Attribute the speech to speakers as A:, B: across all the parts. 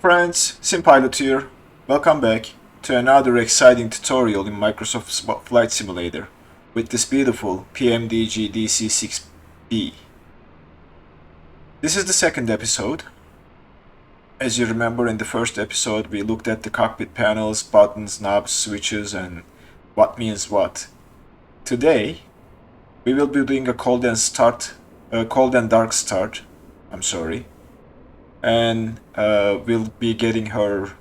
A: friends, SimPilot here. Welcome back to another exciting tutorial in Microsoft Flight Simulator with this beautiful PMDG DC-6. This is the second episode. As you remember, in the first episode we looked at the cockpit panels, buttons, knobs, switches, and what means what. Today we will be doing a cold and dark start. And we'll be getting her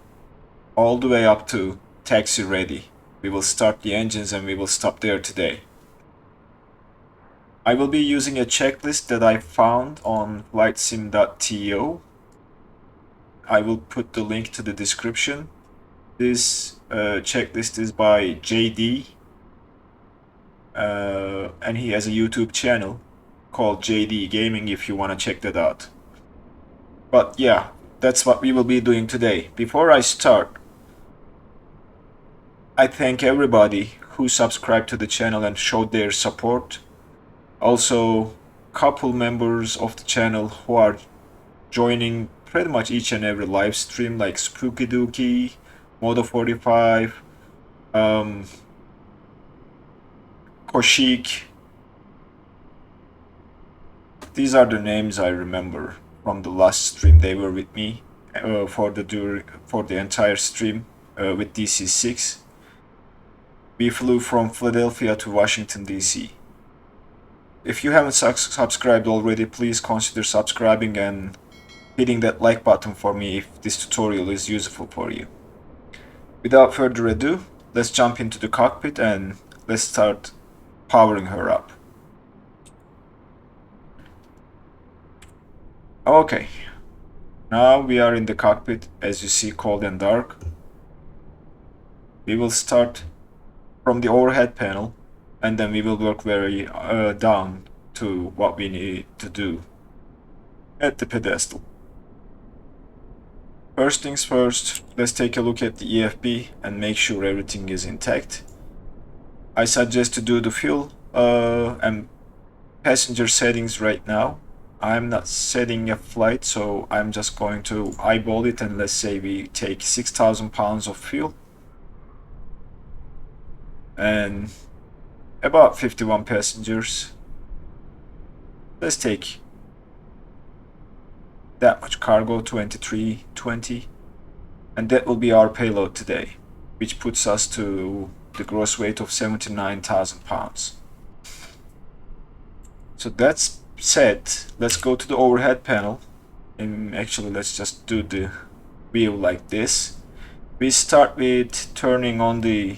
A: all the way up to taxi ready. We will start the engines and we will stop there today. I will be using a checklist that I found on flightsim.to. I will put the link to the description. This checklist is by JD, and he has a YouTube channel called JD Gaming if you want to check that out. But yeah, that's what we will be doing today. Before I start, I thank everybody who subscribed to the channel and showed their support. Also, couple members of the channel who are joining pretty much each and every live stream, like Spooky Dookie, Modo45, Koshik. These are the names I remember from the last stream. They were with me for the entire stream with DC-6. We flew from Philadelphia to Washington, DC. If you haven't subscribed already, please consider subscribing and hitting that like button for me if this tutorial is useful for you. Without further ado, let's jump into the cockpit and let's start powering her up. Okay, now we are in the cockpit, as you see, cold and dark. We will start from the overhead panel and then we will work very down to what we need to do at the pedestal. First things first, let's take a look at the EFB and make sure everything is intact. I suggest to do the fuel and passenger settings right now. I'm not setting a flight, so I'm just going to eyeball it, and let's say we take 6,000 pounds of fuel and about 51 passengers. Let's take that much cargo, 2320, and that will be our payload today, which puts us to the gross weight of 79,000 pounds. So that's set. Let's go to the overhead panel, and actually let's just do the view like this. We start with turning on the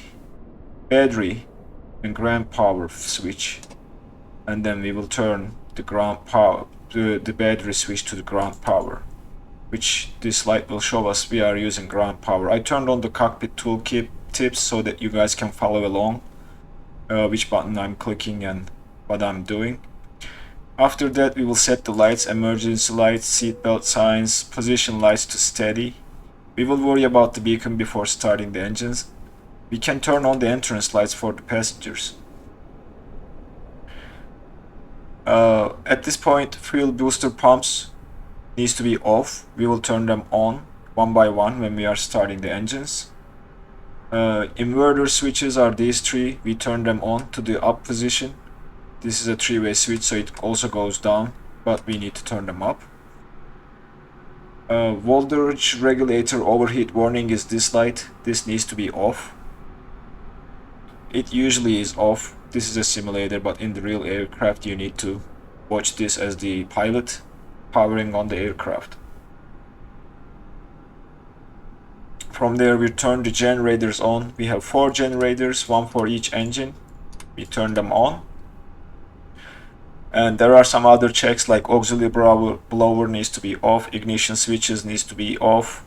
A: battery and ground power switch, and then we will turn the ground power, the battery switch to the ground power, which this light will show us we are using ground power. I turned on the cockpit toolkit tips so that you guys can follow along which button I'm clicking and what I'm doing. After that, we will set the lights, emergency lights, seatbelt signs, position lights to steady. We will worry about the beacon before starting the engines. We can turn on the entrance lights for the passengers. At this point, fuel booster pumps needs to be off. We will turn them on one by one when we are starting the engines. Inverter switches are these three. We turn them on to the up position. This is a three-way switch, so it also goes down, but we need to turn them up. Voltage regulator overheat warning is this light. This needs to be off. It usually is off. This is a simulator, but in the real aircraft you need to watch this as the pilot powering on the aircraft. From there we turn the generators on. We have 4 generators, one for each engine. We turn them on. And there are some other checks, like auxiliary blower needs to be off, ignition switches needs to be off,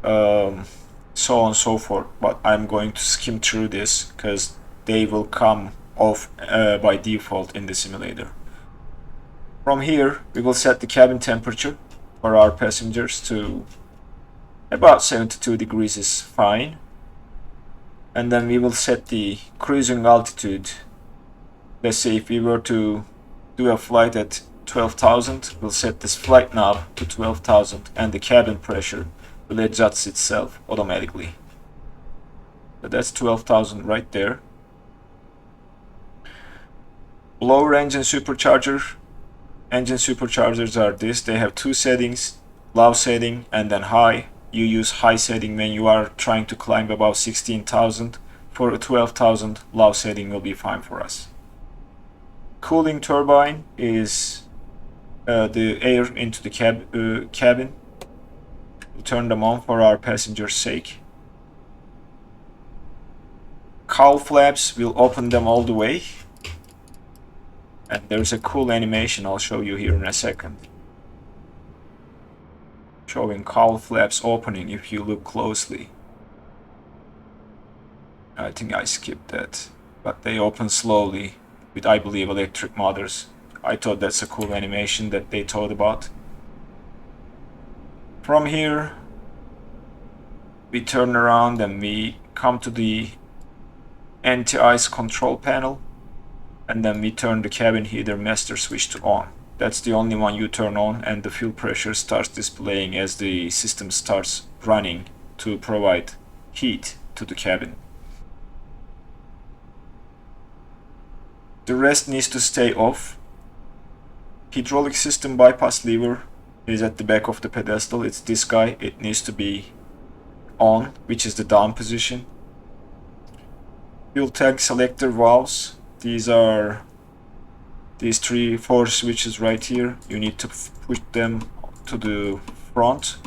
A: so on and so forth. But I'm going to skim through this because they will come off by default in the simulator. From here we will set the cabin temperature for our passengers to about 72 degrees is fine, and then we will set the cruising altitude. Let's say if we were to do a flight at 12,000, we'll set this flight knob to 12,000 and the cabin pressure will adjust itself automatically. So that's 12,000 right there. Lower engine supercharger. Engine superchargers are this. They have two settings, low setting and then high. You use high setting when you are trying to climb above 16,000. For 12,000, low setting will be fine for us. Cooling turbine is the air into the cabin. We'll turn them on for our passengers' sake. Cowl flaps, we'll open them all the way. And there's a cool animation I'll show you here in a second. Showing cowl flaps opening if you look closely. I think I skipped that. But they open slowly with, I believe, electric motors. I thought that's a cool animation that they thought about. From here, we turn around and we come to the anti-ice control panel. And then we turn the cabin heater master switch to on. That's the only one you turn on, and the fuel pressure starts displaying as the system starts running to provide heat to the cabin. The rest needs to stay off. Hydraulic system bypass lever is at the back of the pedestal. It's this guy. It needs to be on, which is the down position. Fuel tank selector valves. These are these 4 switches right here. You need to push them to the front,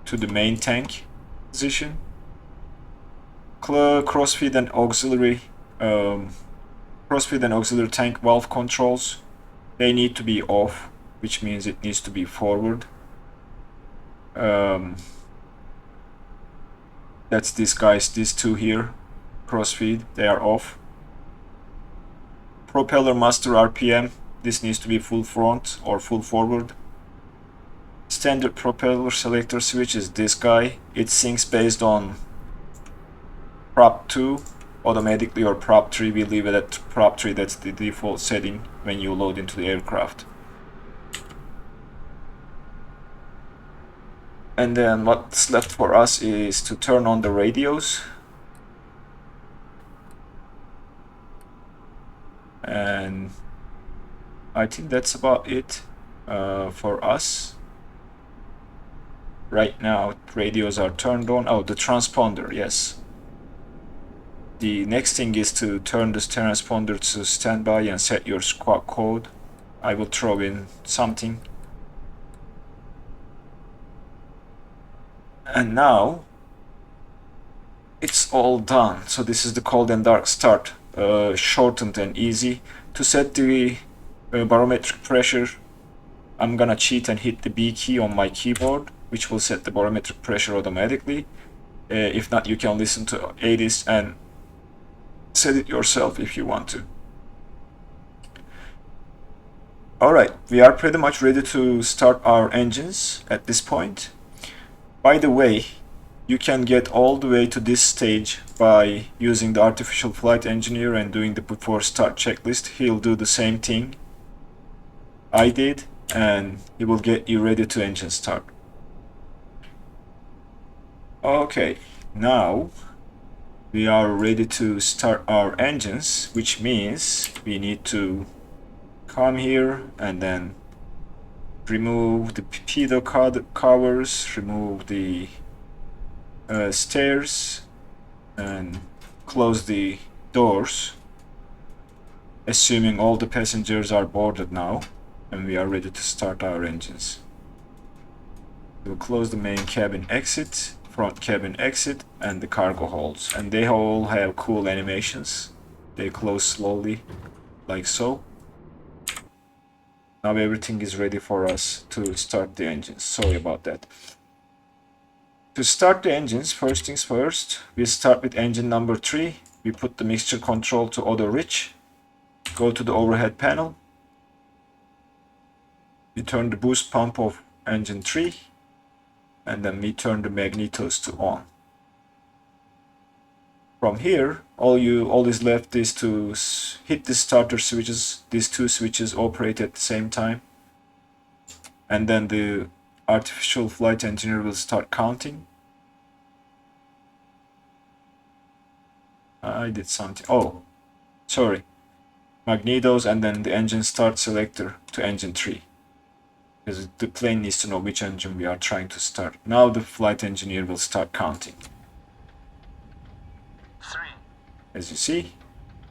A: to the main tank position. Crossfeed and auxiliary tank valve controls. They need to be off, which means it needs to be forward. That's these guys, these two here. Crossfeed, they are off. Propeller master RPM, this needs to be full front or full forward. Standard propeller selector switch is this guy. It syncs based on prop 2 automatically or prop 3. We leave it at prop 3, that's the default setting when you load into the aircraft. And then what's left for us is to turn on the radios. And I think that's about it for us. Right now, radios are turned on. Oh, the transponder, yes. The next thing is to turn this transponder to standby and set your squawk code. I will throw in something. And now, it's all done. So this is the cold and dark start. Shortened and easy. To set the barometric pressure, I'm gonna cheat and hit the B key on my keyboard, which will set the barometric pressure automatically. If not, you can listen to ADIS and set it yourself if you want to. Alright, we are pretty much ready to start our engines at this point. By the way, you can get all the way to this stage by using the artificial flight engineer and doing the before start checklist. He'll do the same thing I did, and he will get you ready to engine start. Okay, now we are ready to start our engines, which means we need to come here and then remove the P2 covers, remove the stairs, and close the doors, assuming all the passengers are boarded now and we are ready to start our engines. We'll close the main cabin exit, front cabin exit, and the cargo holds, and they all have cool animations. They close slowly like so. Now everything is ready for us to start the engines. Sorry about that. To start the engines, first things first, we start with engine number 3. We put the mixture control to auto rich. Go to the overhead panel. We turn the boost pump of engine 3. And then we turn the magnetos to on. From here, all is left is to hit the starter switches. These two switches operate at the same time. And then the artificial flight engineer will start counting. I did something. Oh, sorry. Magnetos and then the engine start selector to engine 3. Because the plane needs to know which engine we are trying to start. Now the flight engineer will start counting.
B: 3.
A: As you see,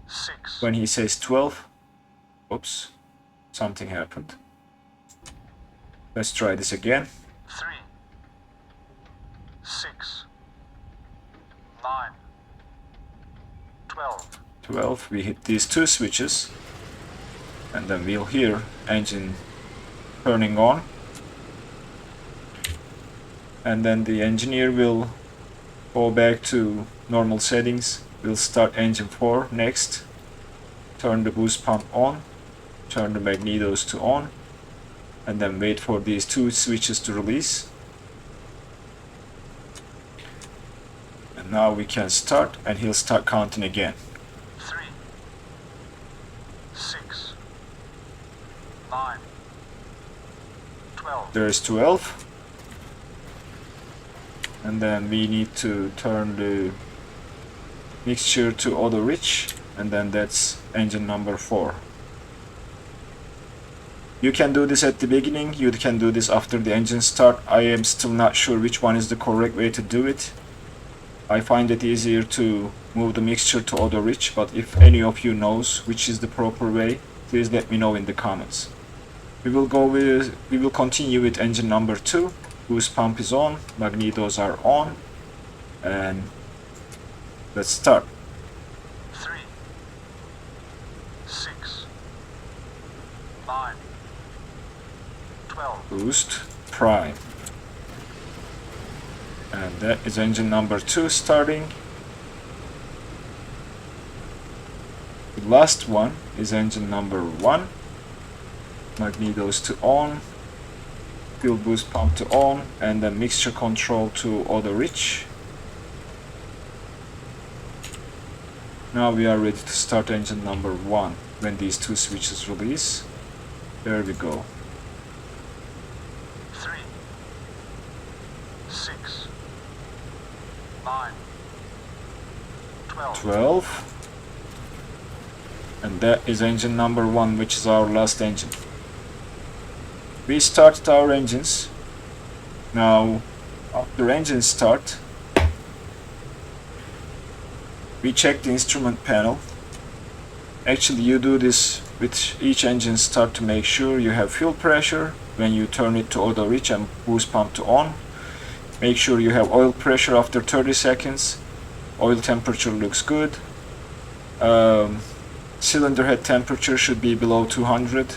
B: 6.
A: when he says 12, oops, something happened. Let's try this again.
B: 3. 6. 9. 12.
A: 12, we hit these two switches. And then we'll hear engine turning on. And then the engineer will go back to normal settings. We'll start engine 4 next. Turn the boost pump on. Turn the magnetos to on. And then wait for these two switches to release. And now we can start, and he'll start counting again.
B: 3. 6. 9. 12.
A: There's 12. And then we need to turn the mixture to auto rich, and then that's engine number 4. You can do this at the beginning, you can do this after the engine start. I am still not sure which one is the correct way to do it. I find it easier to move the mixture to auto rich, but if any of you knows which is the proper way, please let me know in the comments. We will continue with engine number 2. Boost pump is on, magnetos are on, and let's start.
B: 3. 6. 9. 12.
A: Boost prime. And that is engine number 2 starting. The last one is engine number 1. Magnetos to on. Fuel boost pump to on, and then mixture control to auto rich. Now we are ready to start engine number 1 when these two switches release. There we go.
B: 3. 6. 9. 12.
A: 12. And that is engine number 1, which is our last engine. We started our engines. Now, after engine start, we check the instrument panel. Actually, you do this with each engine start to make sure you have fuel pressure when you turn it to auto rich and boost pump to on. Make sure you have oil pressure after 30 seconds. Oil temperature looks good. Cylinder head temperature should be below 200.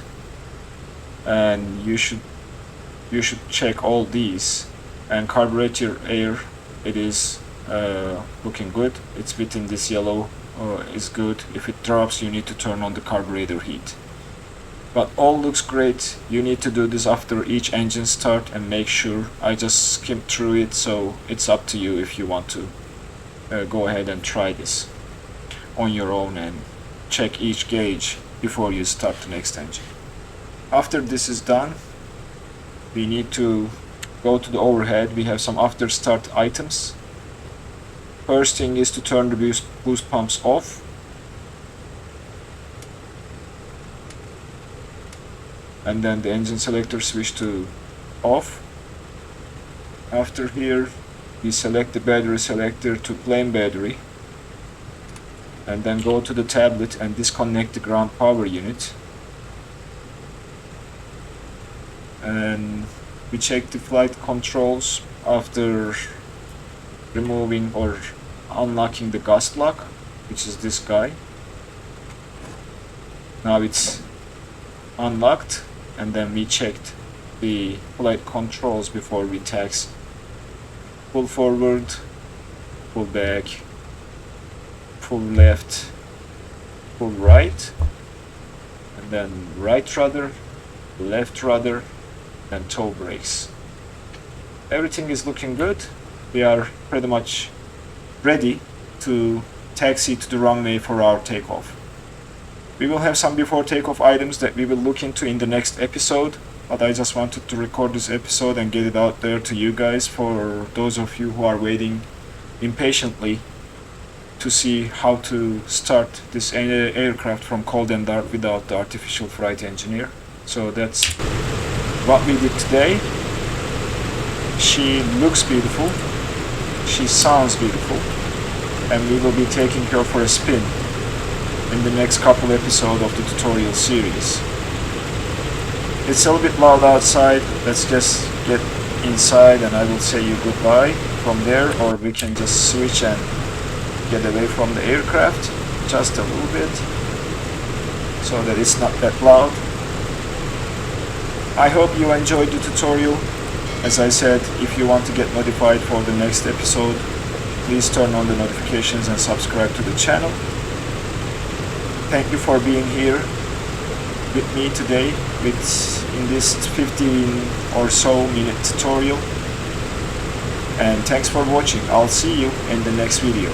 A: And you should check all these. And carburetor air, it is looking good. It's within this yellow, is good. If it drops, you need to turn on the carburetor heat. But all looks great. You need to do this after each engine start and make sure. I just skimmed through it, so it's up to you if you want to go ahead and try this on your own and check each gauge before you start the next engine. After this is done, we need to go to the overhead. We have some after start items. First thing is to turn the boost pumps off. And then the engine selector switch to off. After here, we select the battery selector to plain battery. And then go to the tablet and disconnect the ground power unit. And we check the flight controls after removing or unlocking the gust lock, which is this guy. Now it's unlocked, and then we checked the flight controls before we taxi. Pull forward, pull back, pull left, pull right, and then right rudder, left rudder, and toe brakes. Everything is looking good. We are pretty much ready to taxi to the runway for our takeoff. We will have some before takeoff items that we will look into in the next episode, but I just wanted to record this episode and get it out there to you guys, for those of you who are waiting impatiently to see how to start this aircraft from cold and dark without the artificial flight engineer. So that's what we did today. She looks beautiful, she sounds beautiful, and we will be taking her for a spin in the next couple episodes of the tutorial series. It's a little bit loud outside. Let's just get inside and I will say you goodbye from there, or we can just switch and get away from the aircraft just a little bit so that it's not that loud. I hope you enjoyed the tutorial. As I said, if you want to get notified for the next episode, please turn on the notifications and subscribe to the channel. Thank you for being here with me today in this 15 or so minute tutorial. And thanks for watching. I'll see you in the next video.